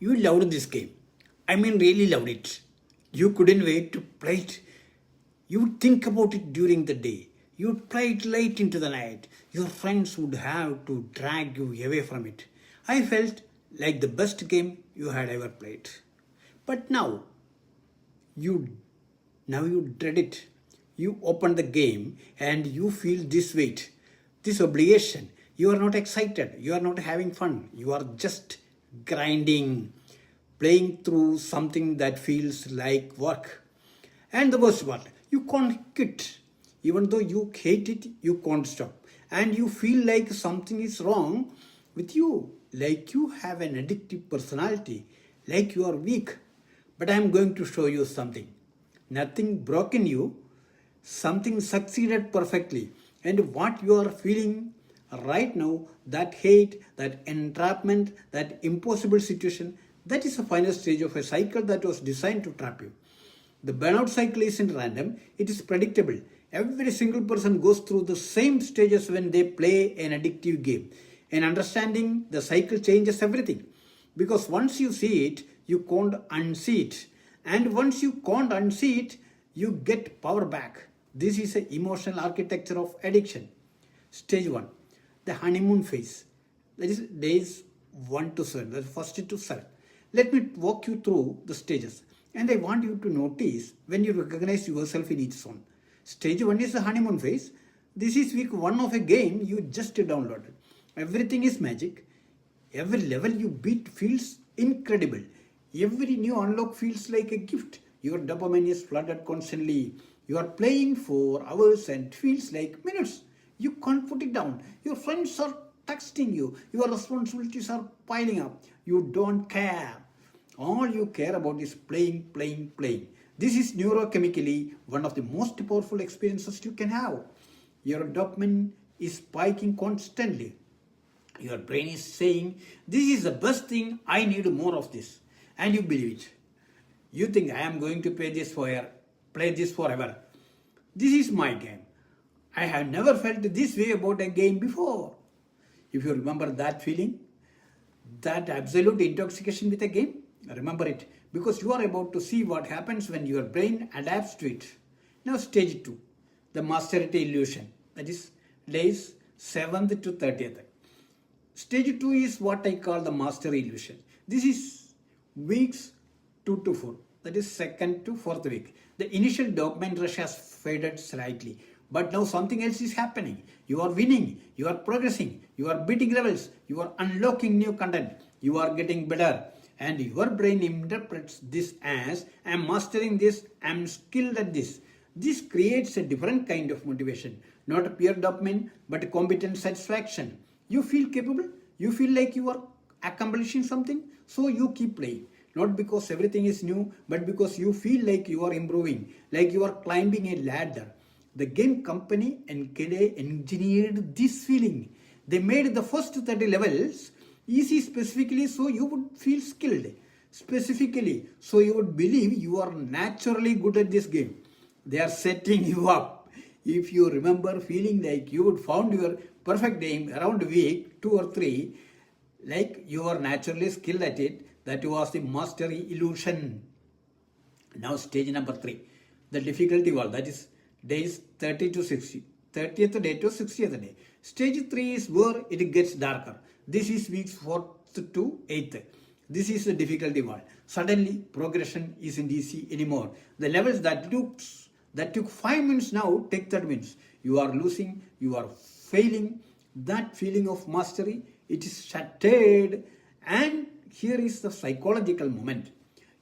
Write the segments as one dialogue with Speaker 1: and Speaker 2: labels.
Speaker 1: You loved this game. I mean, really loved it. You couldn't wait to play it. You would think about it during the day. You would play it late into the night. Your friends would have to drag you away from it. I felt like the best game you had ever played. But you now you dread it. You open the game and you feel this weight, this obligation. You are not excited. You are not having fun. You are just grinding, playing through something that feels like work. And the worst part, you can't quit. Even though you hate it, you can't stop. And you feel like something is wrong with you, like you have an addictive personality, like you are weak. But I am going to show you something. Nothing broke in you, something succeeded perfectly. And what you are feeling right now, that hate, that entrapment, that impossible situation, that is the final stage of a cycle that was designed to trap you. The burnout cycle isn't random, it is predictable. Every single person goes through the same stages when they play an addictive game. And understanding the cycle changes everything. Because once you see it, you can't unsee it. And once you can't unsee it, you get power back. This is the emotional architecture of addiction. Stage 1, the honeymoon phase. That is days 1 to 7, that's first to 7. Let me walk you through the stages. And I want you to notice when you recognize yourself in each zone. Stage 1 is the honeymoon phase. This is week 1 of a game you just downloaded. Everything is magic. Every level you beat feels incredible. Every new unlock feels like a gift. Your dopamine is flooded constantly. You are playing for hours and it feels like minutes. You can't put it down. Your friends are texting you. Your responsibilities are piling up. You don't care. All you care about is playing, playing, playing. This is neurochemically one of the most powerful experiences you can have. Your dopamine is spiking constantly. Your brain is saying, this is the best thing, I need more of this. And you believe it. You think I am going to play this forever. This is my game. I have never felt this way about a game before. If you remember that feeling, that absolute intoxication with a game, remember it because you are about to see what happens when your brain adapts to it. Now stage 2, the mastery illusion, that is days 7th to 30th. Stage 2 is what I call the mastery illusion. This is weeks 2 to 4, that is 2nd to 4th week. The initial dopamine rush has faded slightly, but now something else is happening. You are winning, you are progressing, you are beating levels, you are unlocking new content, you are getting better. And your brain interprets this as, I am mastering this, I am skilled at this. This creates a different kind of motivation, not pure dopamine, but competent satisfaction. You feel capable, you feel like you are accomplishing something, so you keep playing. Not because everything is new, but because you feel like you are improving, like you are climbing a ladder. The game company engineered this feeling. They made the first 30 levels easy specifically so you would feel skilled. Specifically so you would believe you are naturally good at this game. They are setting you up. If you remember feeling like you would found your perfect game around week 2 or 3, like you are naturally skilled at it, that was the mastery illusion. Now stage number 3, the difficulty wall, that is days 30 to 60, 30th day to 60th day. Stage 3 is where it gets darker. This is weeks 4th to 8th. This is the difficulty wall. Suddenly progression isn't easy anymore. The levels that took 5 minutes now take 30 minutes. You are losing, you are failing. That feeling of mastery, it is shattered. And here is the psychological moment.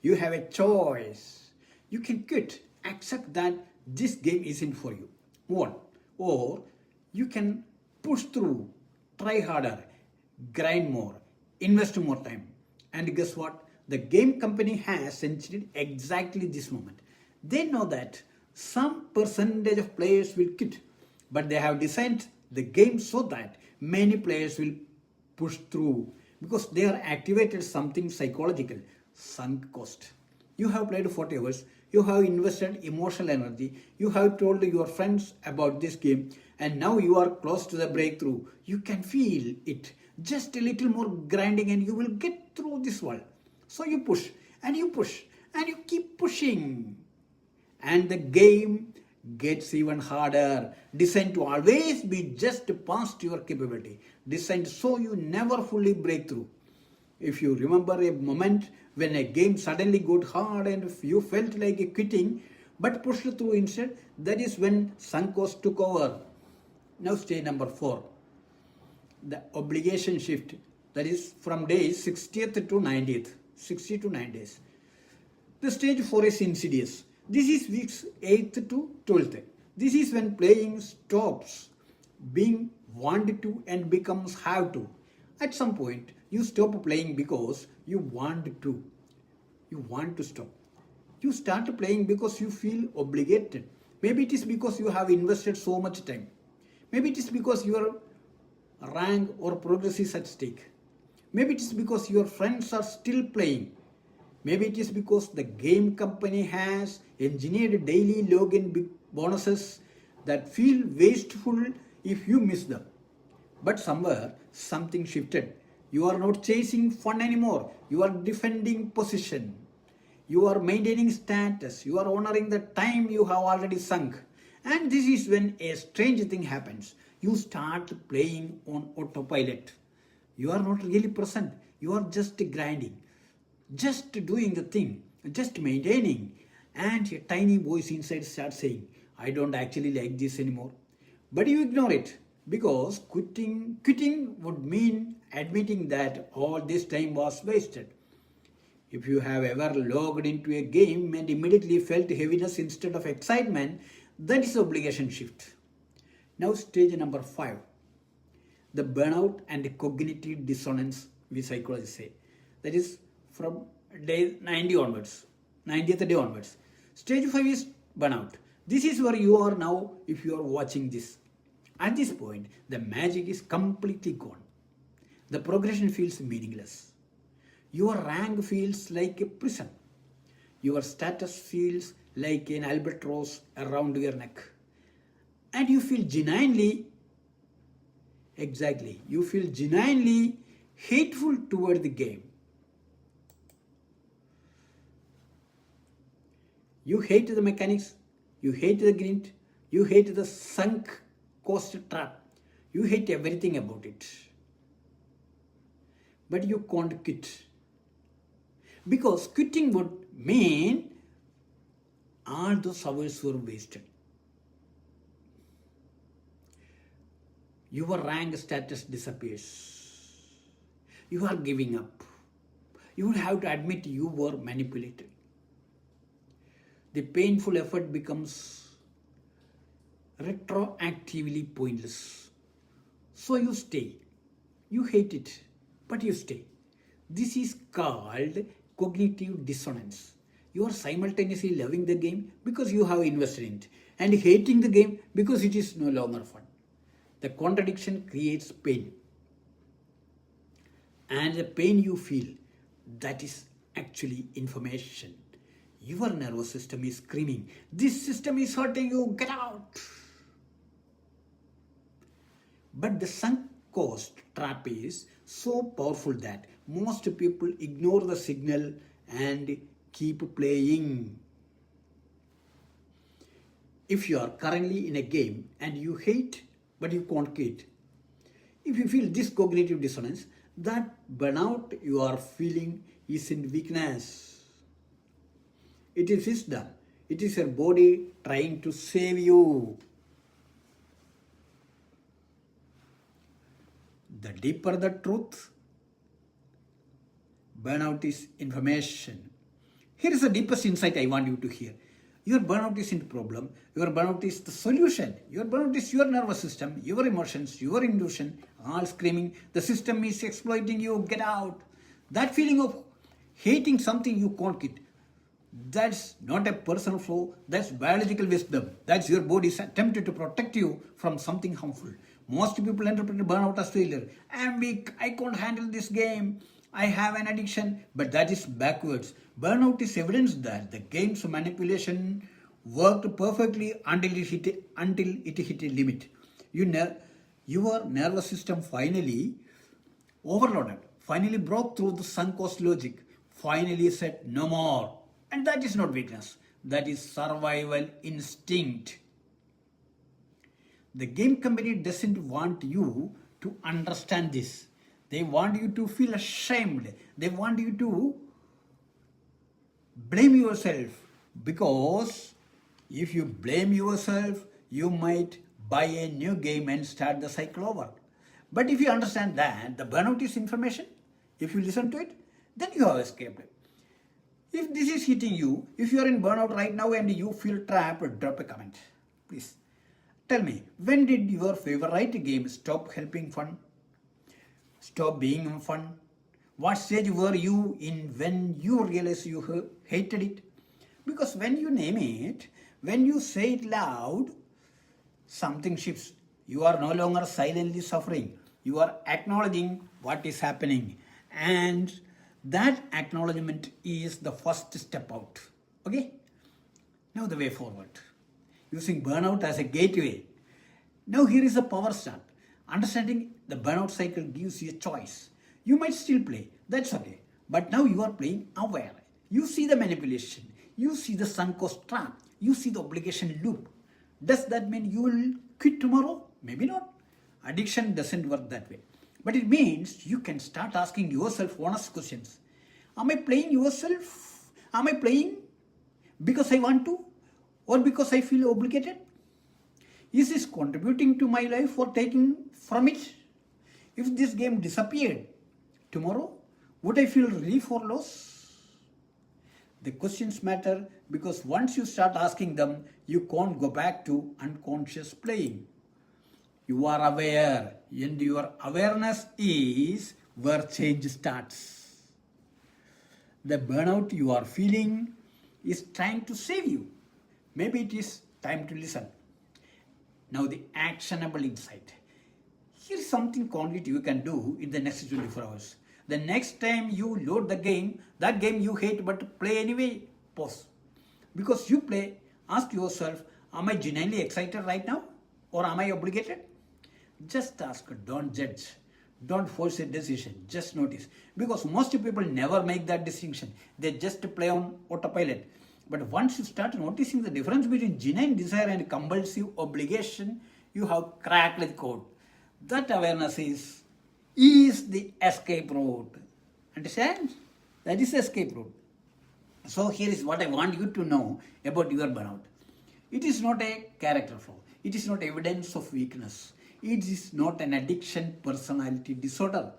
Speaker 1: You have a choice. You can quit, accept that this game isn't for you. Move on. Or you can push through, try harder, grind more, invest more time. And guess what? The game company has engineered exactly this moment. They know that some percentage of players will quit, but they have designed the game so that many players will push through because they are activated something psychological, sunk cost. You have played 40 hours, you have invested emotional energy, you have told your friends about this game, and now you are close to the breakthrough. You can feel it. Just a little more grinding and you will get through this world. So you push and you push and you keep pushing. And the game gets even harder. Designed to always be just past your capability. Designed so you never fully break through. If you remember a moment when a game suddenly got hard and you felt like quitting but pushed through instead, that is when sunk cost took over. Now stage number 4. The obligation shift. That is from days 60th to 90th. 60 to 9 days. The stage 4 is insidious. This is weeks 8th to 12th. This is when playing stops being wanted to and becomes have to. At some point, you stop playing because you want to. You want to stop. You start playing because you feel obligated. Maybe it is because you have invested so much time. Maybe it is because your rank or progress is at stake. Maybe it is because your friends are still playing. Maybe it is because the game company has engineered daily login bonuses that feel wasteful if you miss them. But somewhere, something shifted. You are not chasing fun anymore. You are defending position. You are maintaining status. You are honoring the time you have already sunk. And this is when a strange thing happens. You start playing on autopilot. You are not really present. You are just grinding. Just doing the thing. Just maintaining. And a tiny voice inside starts saying, I don't actually like this anymore. But you ignore it. Because quitting would mean admitting that all this time was wasted. If you have ever logged into a game and immediately felt heaviness instead of excitement, that is obligation shift. Now stage number 5. The burnout and cognitive dissonance, we psychologists say. That is from day 90 onwards, 90th day onwards. Stage 5 is burnout. This is where you are now if you are watching this. At this point, the magic is completely gone. The progression feels meaningless. Your rank feels like a prison. Your status feels like an albatross around your neck. And you feel genuinely hateful toward the game. You hate the mechanics, you hate the grind, you hate the sunk cost trap, you hate everything about it. But you can't quit. Because quitting would mean all those hours were wasted. Your rank status disappears. You are giving up. You would have to admit you were manipulated. The painful effort becomes retroactively pointless. So you stay. You hate it, but you stay. This is called cognitive dissonance. You are simultaneously loving the game because you have invested in it and hating the game because it is no longer fun. The contradiction creates pain. And the pain you feel, that is actually information. Your nervous system is screaming, this system is hurting you, get out. But the sunk cost trap is so powerful that most people ignore the signal and keep playing. If you are currently in a game and you hate but you can't quit, if you feel this cognitive dissonance, that burnout you are feeling isn't weakness. It is wisdom. It is your body trying to save you. The deeper the truth, burnout is information. Here is the deepest insight I want you to hear. Your burnout isn't a problem. Your burnout is the solution. Your burnout is your nervous system, your emotions, your intuition, all screaming, the system is exploiting you, get out. That feeling of hating something you can't quit, that's not a personal flaw, that's biological wisdom. That's your body's attempt to protect you from something harmful. Most people interpret burnout as failure. I'm weak, I can't handle this game, I have an addiction, but that is backwards. Burnout is evidence that the game's manipulation worked perfectly until it hit a limit. Your nervous system finally overloaded, finally broke through the sunk cost logic, finally said no more. And that is not weakness, that is survival instinct. The game company doesn't want you to understand this. They want you to feel ashamed. They want you to blame yourself, because if you blame yourself, you might buy a new game and start the cycle over. But if you understand that the burnout is information, if you listen to it, then you have escaped it. If this is hitting you, if you are in burnout right now and you feel trapped, drop a comment. Please tell me, when did your favorite game stop helping fun? Stop being fun? What stage were you in when you realized you hated it? Because when you name it, when you say it loud, something shifts. You are no longer silently suffering. You are acknowledging what is happening. And that acknowledgement is the first step out. Okay? Now the way forward. Using burnout as a gateway. Now here is a power start. Understanding the burnout cycle gives you a choice. You might still play, that's okay. But now you are playing aware. You see the manipulation. You see the sunk cost trap. You see the obligation loop. Does that mean you will quit tomorrow? Maybe not. Addiction doesn't work that way. But it means you can start asking yourself honest questions. Am I playing yourself? Am I playing because I want to? Or because I feel obligated? Is this contributing to my life or taking from it? If this game disappeared tomorrow, would I feel relief or loss? The questions matter because once you start asking them, you can't go back to unconscious playing. You are aware, and your awareness is where change starts. The burnout you are feeling is trying to save you. Maybe it is time to listen. Now the actionable insight. Here's something concrete you can do in the next 24 hours. The next time you load the game, that game you hate but play anyway, pause. Because you play, ask yourself, am I genuinely excited right now? Or am I obligated? Just ask, don't judge. Don't force a decision, just notice. Because most people never make that distinction. They just play on autopilot. But once you start noticing the difference between genuine desire and compulsive obligation, you have cracked the code. That awareness is the escape route. Understand? That is the escape route. So here is what I want you to know about your burnout. It is not a character flaw. It is not evidence of weakness. It is not an addiction personality disorder.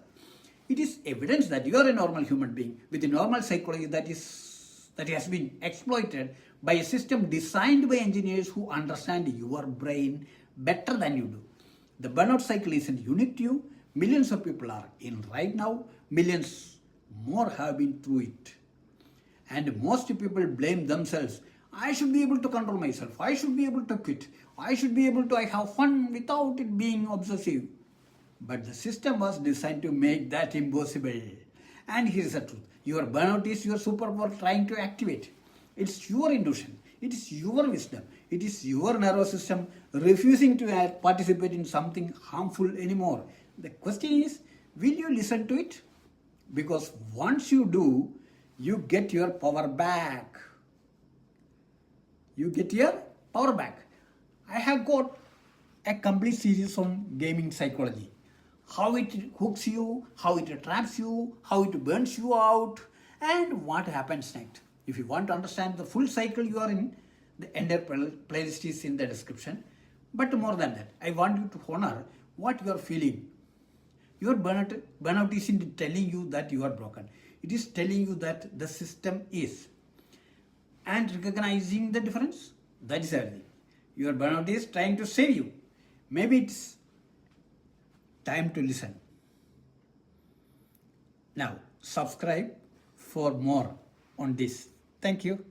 Speaker 1: It is evidence that you are a normal human being with a normal psychology that has been exploited by a system designed by engineers who understand your brain better than you do. The burnout cycle isn't unique to you. Millions of people are in right now. Millions more have been through it. And most people blame themselves. I should be able to control myself. I should be able to quit. I should be able to have fun without it being obsessive. But the system was designed to make that impossible. And here's the truth. Your burnout is your superpower trying to activate. It's your intuition. It is your wisdom. It is your nervous system refusing to participate in something harmful anymore. The question is, will you listen to it? Because once you do, you get your power back. You get your power back. I have got a complete series on gaming psychology. How it hooks you, how it traps you, how it burns you out, and what happens next. If you want to understand the full cycle you are in, the entire playlist is in the description. But more than that, I want you to honor what you are feeling. Your burnout isn't telling you that you are broken. It is telling you that the system is. And recognizing the difference, that is everything. Your burnout is trying to save you. Maybe it's time to listen. Now, subscribe for more on this. Thank you.